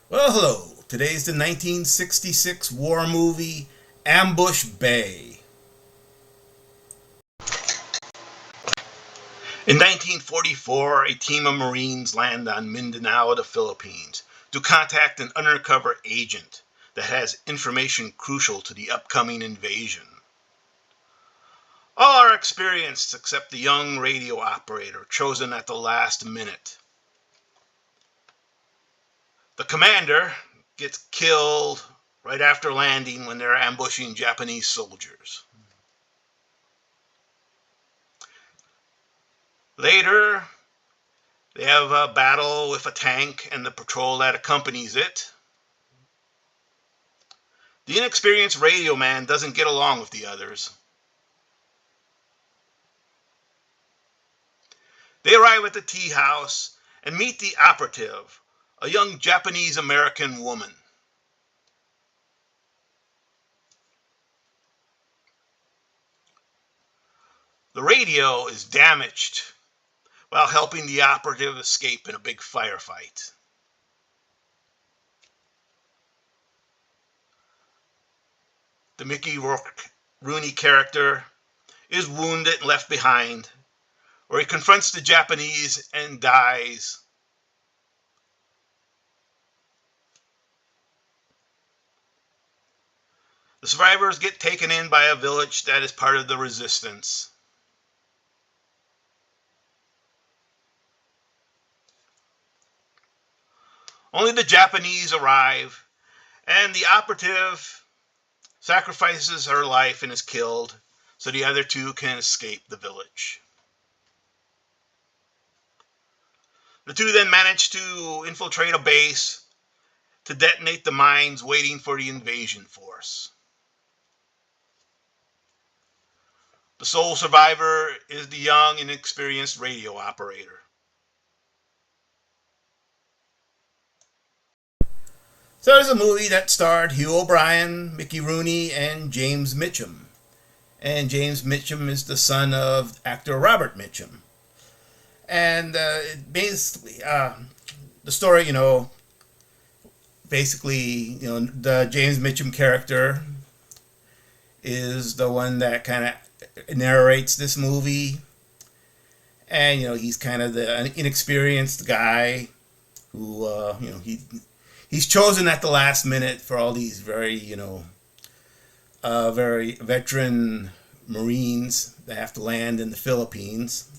Well, hello. Today's the 1966 war movie Ambush Bay. In 1944, a team of Marines land on Mindanao, the Philippines, to contact an undercover agent that has information crucial to the upcoming invasion. All are experienced except the young radio operator chosen at the last minute. The commander gets killed right after landing when they're ambushing Japanese soldiers. Later, they have a battle with a tank and the patrol that accompanies it. The inexperienced radio man doesn't get along with the others. They arrive at the tea house and meet the operative, a young Japanese American woman. The radio is damaged while helping the operative escape in a big firefight. The Mickey Rooney character is wounded and left behind, where he confronts the Japanese and dies. The survivors get taken in by a village that is part of the resistance. Only the Japanese arrive, and the operative sacrifices her life and is killed so the other two can escape the village. The two then manage to infiltrate a base to detonate the mines waiting for the invasion force. The sole survivor is the young, inexperienced radio operator. So there's a movie that starred Hugh O'Brian, Mickey Rooney, and James Mitchum. And James Mitchum is the son of actor Robert Mitchum. And basically, the story, basically, the James Mitchum character is the one that kind of narrates this movie. And, he's kind of the inexperienced guy who, he's chosen at the last minute for all these very veteran Marines that have to land in the Philippines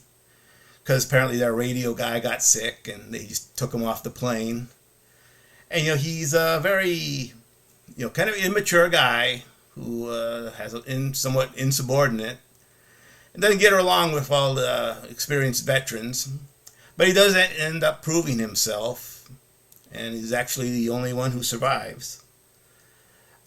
because apparently their radio guy got sick and they just took him off the plane. And he's a very kind of immature guy who has somewhat insubordinate and doesn't get along with all the experienced veterans, but he does end up proving himself, and he's actually the only one who survives.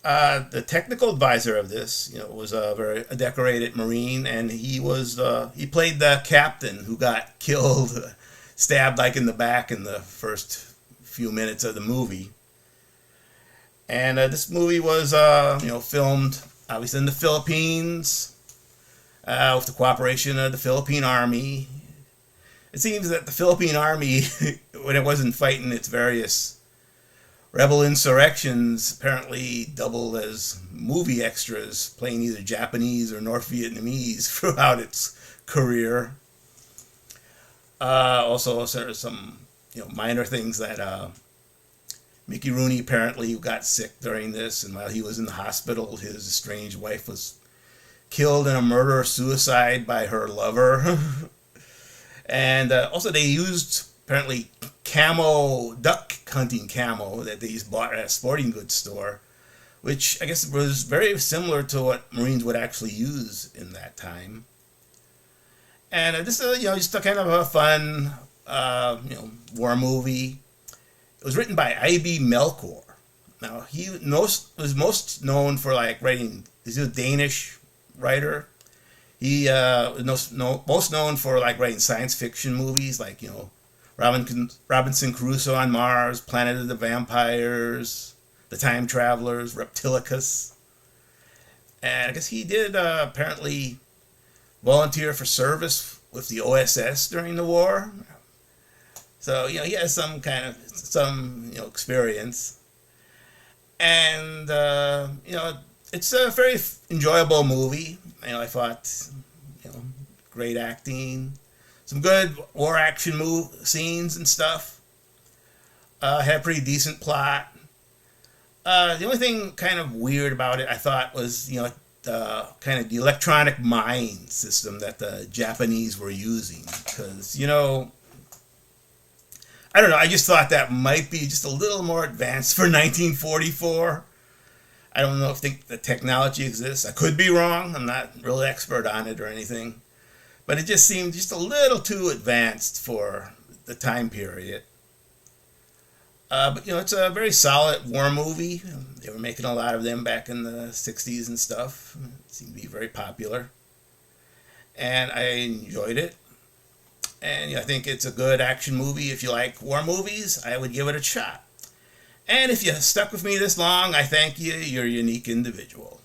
The technical advisor of this, was a decorated Marine, and he played the captain who got killed, stabbed like in the back in the first few minutes of the movie. And this movie was, filmed obviously in the Philippines with the cooperation of the Philippine Army. It seems that the Philippine Army, when it wasn't fighting its various rebel insurrections, apparently doubled as movie extras, playing either Japanese or North Vietnamese throughout its career. Also, there are some minor things that Mickey Rooney apparently got sick during this, and while he was in the hospital, his estranged wife was killed in a murder-suicide by her lover. And also they used apparently duck hunting camo that they bought at a sporting goods store, which I guess was very similar to what Marines would actually use in that time. And this is just a kind of a fun war movie. It was written by I.B. Melchior. Now he was most known for writing. He's a Danish writer. He was most known for writing science fiction movies like Robinson Crusoe on Mars, Planet of the Vampires, The Time Travelers, Reptilicus. And I guess he did apparently volunteer for service with the OSS during the war. So he has some experience, and it's a very enjoyable movie. I thought you know great acting, some good war action scenes and stuff. Had a pretty decent plot. The only thing kind of weird about it, I thought, was the kind of the electronic mine system that the Japanese were using, because I don't know. I just thought that might be just a little more advanced for 1944. I don't know if the technology exists. I could be wrong. I'm not really expert on it or anything, but it just seemed just a little too advanced for the time period. But it's a very solid war movie. They were making a lot of them back in the '60s and stuff. It seemed to be very popular, and I enjoyed it. And I think it's a good action movie. If you like war movies, I would give it a shot. And if you stuck with me this long, I thank you. You're a unique individual.